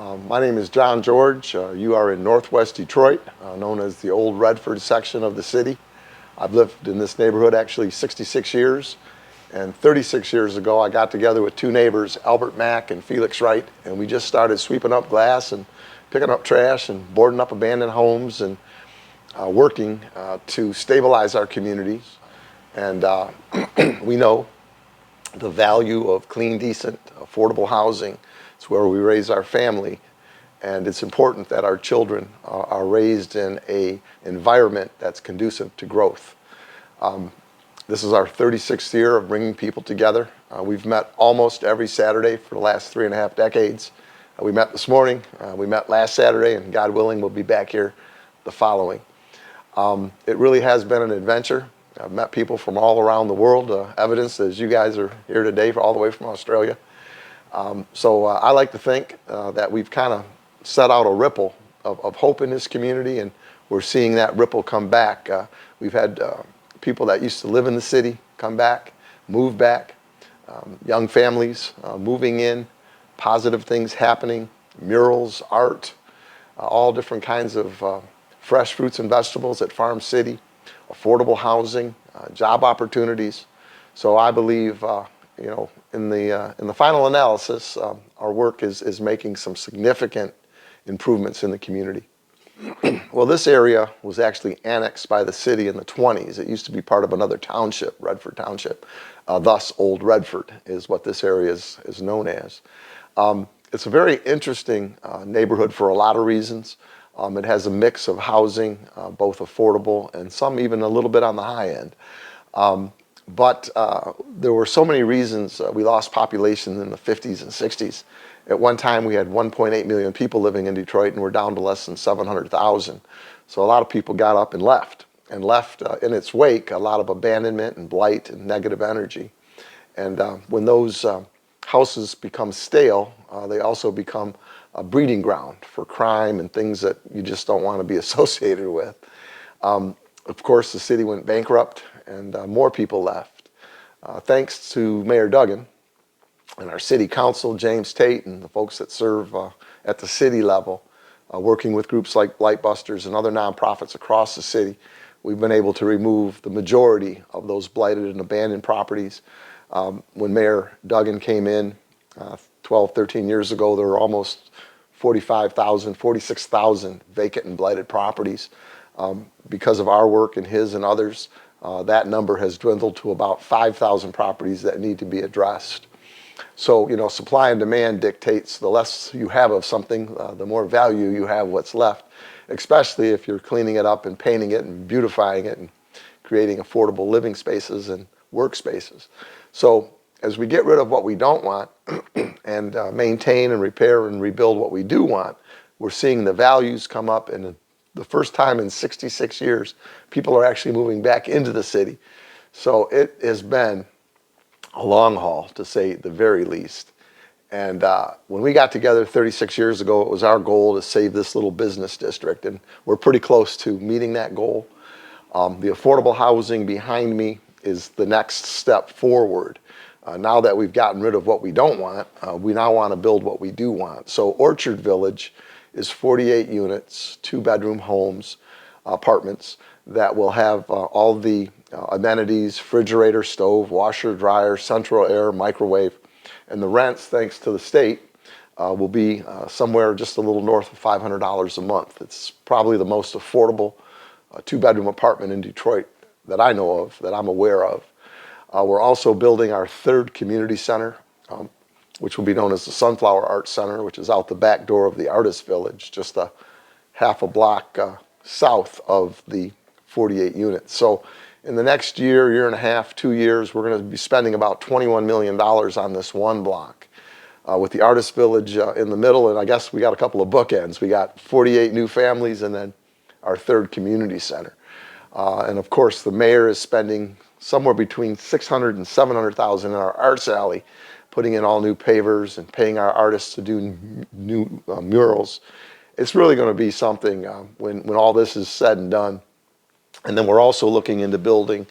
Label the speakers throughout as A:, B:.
A: My name is John George. You are in Northwest Detroit, known as the Old Redford section of the city. I've lived in this neighborhood actually 66 years, and 36 years ago I got together with two neighbors, Albert Mack and Felix Wright, and we just started sweeping up glass and picking up trash and boarding up abandoned homes and working to stabilize our communities. And we know the value of clean, decent, affordable housing. It's where we raise our family, and it's important that our children are raised in an environment that's conducive to growth. This is our 36th year of bringing people together. We've met almost every Saturday for the last 3.5 decades. We met this morning, we met last Saturday, and God willing, we'll be back here the following. It really has been an adventure. I've met people from all around the world, evidence as you guys are here today, all the way from Australia. So I like to think that we've kind of set out a ripple of hope in this community, and we're seeing that ripple come back. We've had people that used to live in the city come back, move back, young families moving in, positive things happening, murals, art, all different kinds of fresh fruits and vegetables at Farm City, affordable housing, job opportunities. So I believe in the final analysis, our work is making some significant improvements in the community. Well, this area was actually annexed by the city in the 20s. It used to be part of another township, Redford Township. Thus, Old Redford is what this area is known as. It's a very interesting neighborhood for a lot of reasons. It has a mix of housing, both affordable and some even a little bit on the high end. But there were so many reasons we lost population in the 50s and 60s. At one time, we had 1.8 million people living in Detroit, and we're down to less than 700,000. So a lot of people got up and left in its wake a lot of abandonment and blight and negative energy. And when those houses become stale, they also become a breeding ground for crime and things that you just don't want to be associated with. Of course, the city went bankrupt, and more people left. Thanks to Mayor Duggan and our city council, James Tate, and the folks that serve at the city level, working with groups like Blight Busters and other nonprofits across the city, we've been able to remove the majority of those blighted and abandoned properties. When Mayor Duggan came in 12, 13 years ago, there were almost 45,000, 46,000 vacant and blighted properties. Because of our work and his and others, that number has dwindled to about 5,000 properties that need to be addressed. So, supply and demand dictates the less you have of something, the more value you have what's left, especially if you're cleaning it up and painting it and beautifying it and creating affordable living spaces and workspaces. So as we get rid of what we don't want and maintain and repair and rebuild what we do want, we're seeing the values come up, and the first time in 66 years, people are actually moving back into the city. So it has been a long haul, to say the very least. And when we got together 36 years ago, it was our goal to save this little business district, and we're pretty close to meeting that goal. The affordable housing behind me is the next step forward. Now that we've gotten rid of what we don't want, we now want to build what we do want. So Orchard Village is 48 units, 2-bedroom homes, apartments that will have all the amenities, refrigerator, stove, washer, dryer, central air, microwave, and the rents, thanks to the state, will be somewhere just a little north of $500 a month. It's probably the most affordable 2-bedroom apartment in Detroit that I know of, that I'm aware of. We're also building our third community center, which will be known as the Sunflower Arts Center, which is out the back door of the Artist Village, just a half a block south of the 48 units. So in the next year and a half, 2 years, we're going to be spending about $21 million on this one block, with the Artist Village in the middle, and I guess we got a couple of bookends. We got 48 new families and then our third community center. And of course, the mayor is spending somewhere between $600,000 and $700,000 in our arts alley, putting in all new pavers and paying our artists to do new murals. It's really going to be something when all this is said and done. And then we're also looking into building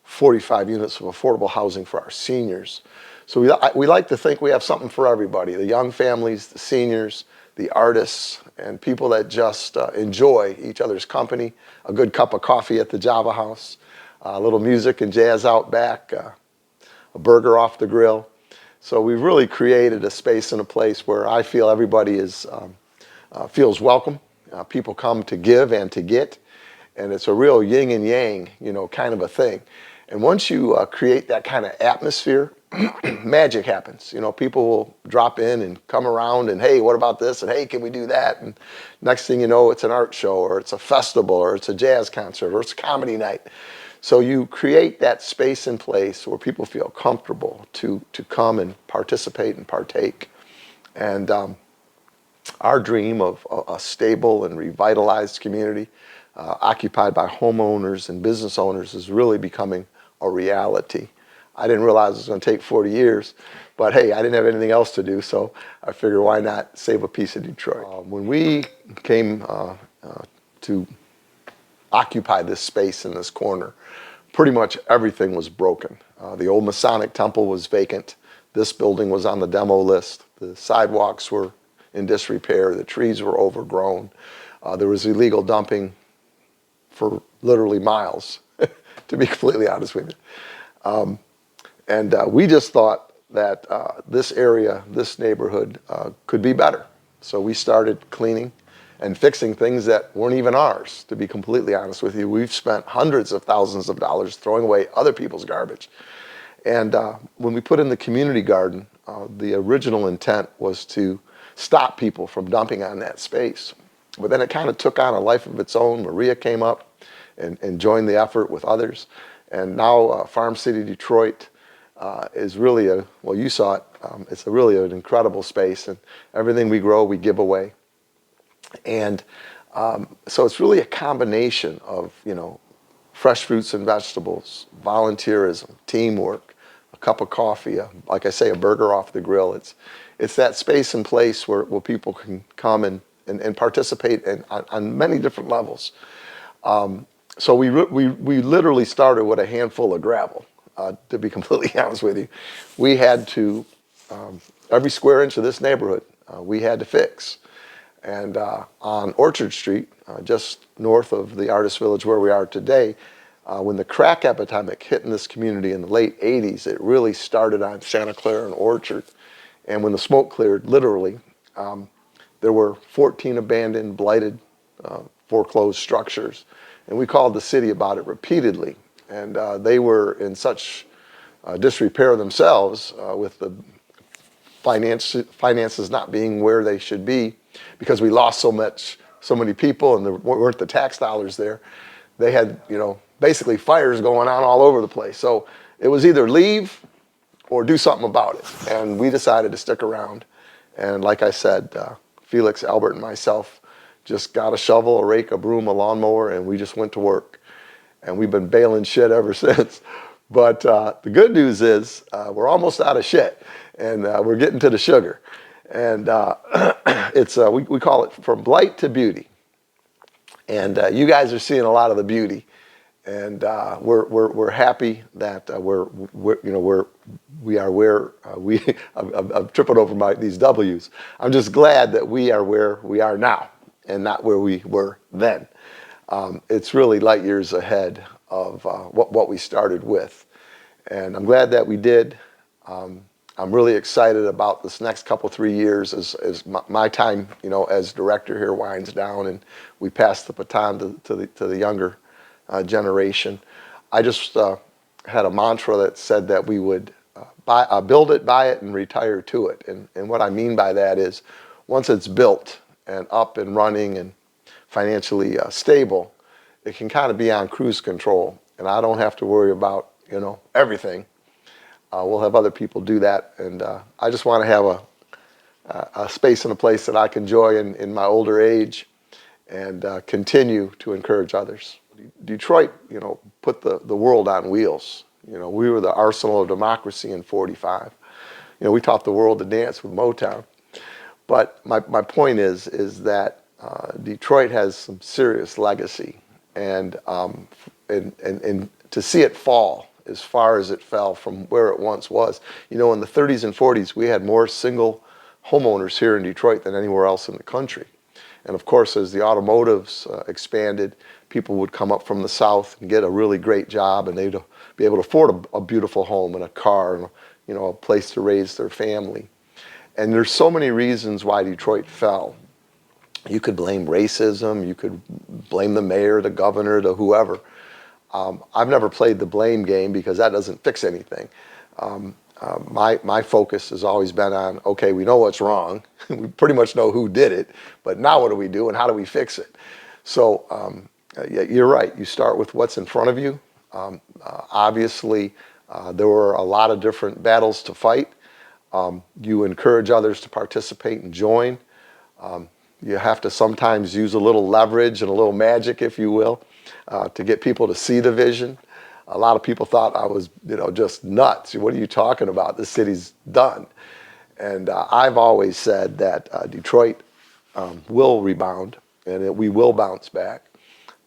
A: 45 units of affordable housing for our seniors. So we like to think we have something for everybody: the young families, the seniors, the artists, and people that just enjoy each other's company, a good cup of coffee at the Java House, a little music and jazz out back, a burger off the grill. So we've really created a space and a place where I feel everybody feels welcome. People come to give and to get, and it's a real yin and yang, kind of a thing. And once you create that kind of atmosphere, magic happens. People will drop in and come around and, hey, what about this? And hey, can we do that? And next thing you know, it's an art show, or it's a festival, or it's a jazz concert, or it's a comedy night. So you create that space and place where people feel comfortable to come and participate and partake. And our dream of a stable and revitalized community occupied by homeowners and business owners is really becoming a reality. I didn't realize it was going to take 40 years, but hey, I didn't have anything else to do, so I figured why not save a piece of Detroit. When we came to occupy this space in this corner, pretty much everything was broken. The old Masonic Temple was vacant. This building was on the demo list. The sidewalks were in disrepair. The trees were overgrown. There was illegal dumping for literally miles, to be completely honest with you. And we just thought that this area, this neighborhood, could be better. So we started cleaning and fixing things that weren't even ours, to be completely honest with you. We've spent hundreds of thousands of dollars throwing away other people's garbage. And when we put in the community garden, the original intent was to stop people from dumping on that space. But then it kind of took on a life of its own. Maria came up and joined the effort with others. And now Farm City Detroit is really you saw it, it's really an incredible space, and everything we grow, we give away. And so it's really a combination of, fresh fruits and vegetables, volunteerism, teamwork, a cup of coffee, like I say, a burger off the grill. It's that space and place where people can come and participate on many different levels. So we literally started with a handful of gravel, to be completely honest with you. We had to, every square inch of this neighborhood, we had to fix. And on Orchard Street, just north of the Artist Village where we are today, when the crack epidemic hit in this community in the late 80s, it really started on Santa Clara and Orchard. And when the smoke cleared, literally, there were 14 abandoned, blighted, foreclosed structures. And we called the city about it repeatedly. And they were in such disrepair themselves, with the finances not being where they should be, because we lost so many people, and there weren't the tax dollars there. They had, basically fires going on all over the place. So it was either leave or do something about it. And we decided to stick around. And like I said, Felix, Albert, and myself just got a shovel, a rake, a broom, a lawnmower, and we just went to work. And we've been baling shit ever since. But the good news is we're almost out of shit, and we're getting to the sugar. And we call it from blight to beauty. And you guys are seeing a lot of the beauty, and we're happy that we are where I'm tripping over these W's. I'm just glad that we are where we are now and not where we were then. It's really light years ahead of what we started with, and I'm glad that we did. I'm really excited about this next couple, 3 years as my time, as director here winds down, and we pass the baton to the younger generation. I just had a mantra that said that we would build it, buy it, and retire to it. And what I mean by that is, once it's built and up and running and financially stable, it can kind of be on cruise control, and I don't have to worry about everything. We'll have other people do that, and I just want to have a space and a place that I can enjoy in my older age, and continue to encourage others. Detroit, put the world on wheels. We were the arsenal of democracy in '45. We taught the world to dance with Motown. But my point is that Detroit has some serious legacy, and to see it fall as far as it fell from where it once was. In the 30s and 40s, we had more single homeowners here in Detroit than anywhere else in the country. And of course, as the automotives expanded, people would come up from the south and get a really great job, and they'd be able to afford a beautiful home and a car and a place to raise their family. And there's so many reasons why Detroit fell. You could blame racism, you could blame the mayor, the governor, the whoever. I've never played the blame game because that doesn't fix anything. My focus has always been on, okay, we know what's wrong. We pretty much know who did it, but now what do we do and how do we fix it? So yeah, you're right. You start with what's in front of you. Obviously, there were a lot of different battles to fight. You encourage others to participate and join. You have to sometimes use a little leverage and a little magic, if you will, to get people to see the vision. A lot of people thought I was, just nuts. What are you talking about? This city's done. And I've always said that Detroit will rebound and we will bounce back.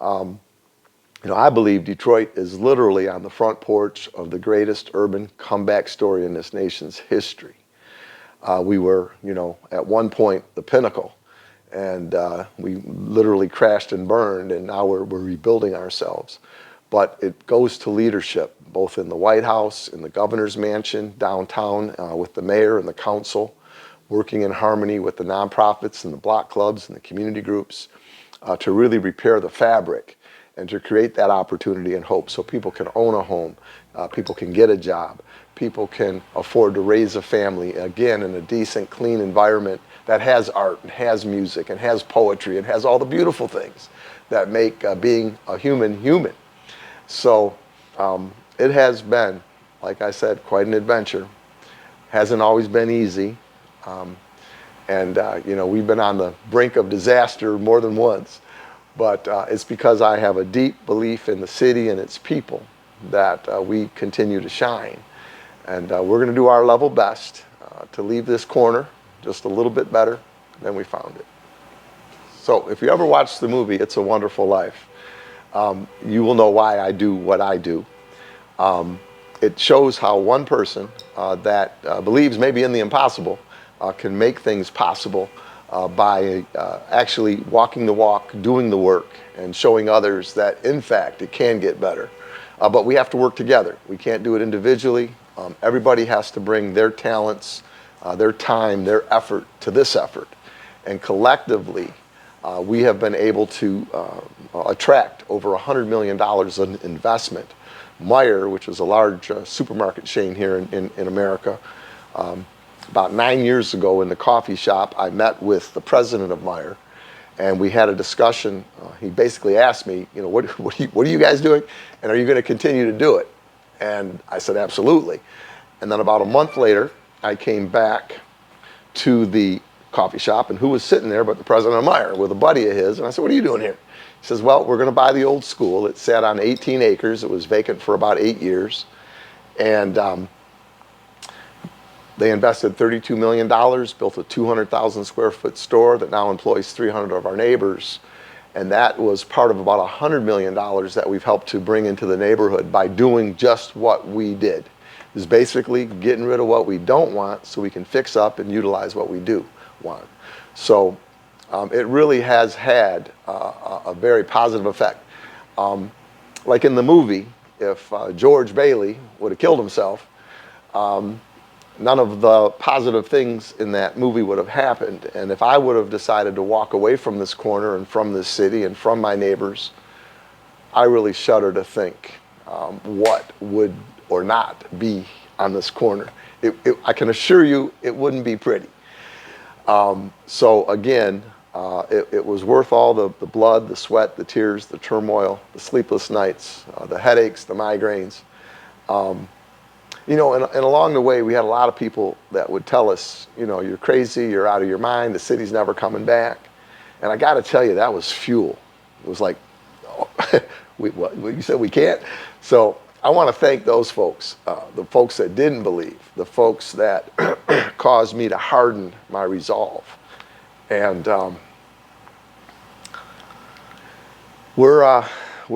A: I believe Detroit is literally on the front porch of the greatest urban comeback story in this nation's history. We were, at one point the pinnacle, and we literally crashed and burned, and now we're rebuilding ourselves. But it goes to leadership, both in the White House, in the governor's mansion, downtown, with the mayor and the council, working in harmony with the nonprofits and the block clubs and the community groups to really repair the fabric and to create that opportunity and hope so people can own a home, people can get a job, people can afford to raise a family, again, in a decent, clean environment that has art and has music and has poetry and has all the beautiful things that make being a human human. So it has been, like I said, quite an adventure. Hasn't always been easy. We've been on the brink of disaster more than once. But it's because I have a deep belief in the city and its people that we continue to shine. And we're going to do our level best to leave this corner just a little bit better than we found it. So if you ever watch the movie It's a Wonderful Life, you will know why I do what I do. It shows how one person that believes maybe in the impossible can make things possible by actually walking the walk, doing the work, and showing others that, in fact, it can get better. But we have to work together. We can't do it individually. Everybody has to bring their talents, their time, their effort to this effort. And collectively, we have been able to attract over $100 million in investment. Meijer, which is a large supermarket chain here in America, about 9 years ago in the coffee shop, I met with the president of Meijer, and we had a discussion. He basically asked me, what are you guys doing, and are you going to continue to do it? And I said, absolutely. And then about a month later, I came back to the coffee shop, and who was sitting there but the president of Meijer with a buddy of his, and I said, what are you doing here? He says, well, we're going to buy the old school. It sat on 18 acres. It was vacant for about 8 years, and they invested $32 million, built a 200,000 square foot store that now employs 300 of our neighbors. And that was part of about $100 million that we've helped to bring into the neighborhood by doing just what we did. Is basically getting rid of what we don't want so we can fix up and utilize what we do want. So it really has had a very positive effect. Like in the movie, if George Bailey would have killed himself, none of the positive things in that movie would have happened. And if I would have decided to walk away from this corner and from this city and from my neighbors, I really shudder to think what would or not be on this corner. I can assure you it wouldn't be pretty. So again, it was worth all the blood, the sweat, the tears, the turmoil, the sleepless nights, the headaches, the migraines. And along the way, we had a lot of people that would tell us, you're crazy, you're out of your mind, the city's never coming back. And I got to tell you, that was fuel. It was like, oh, what, you said we can't? So I want to thank those folks, the folks that didn't believe, the folks that caused me to harden my resolve. And we're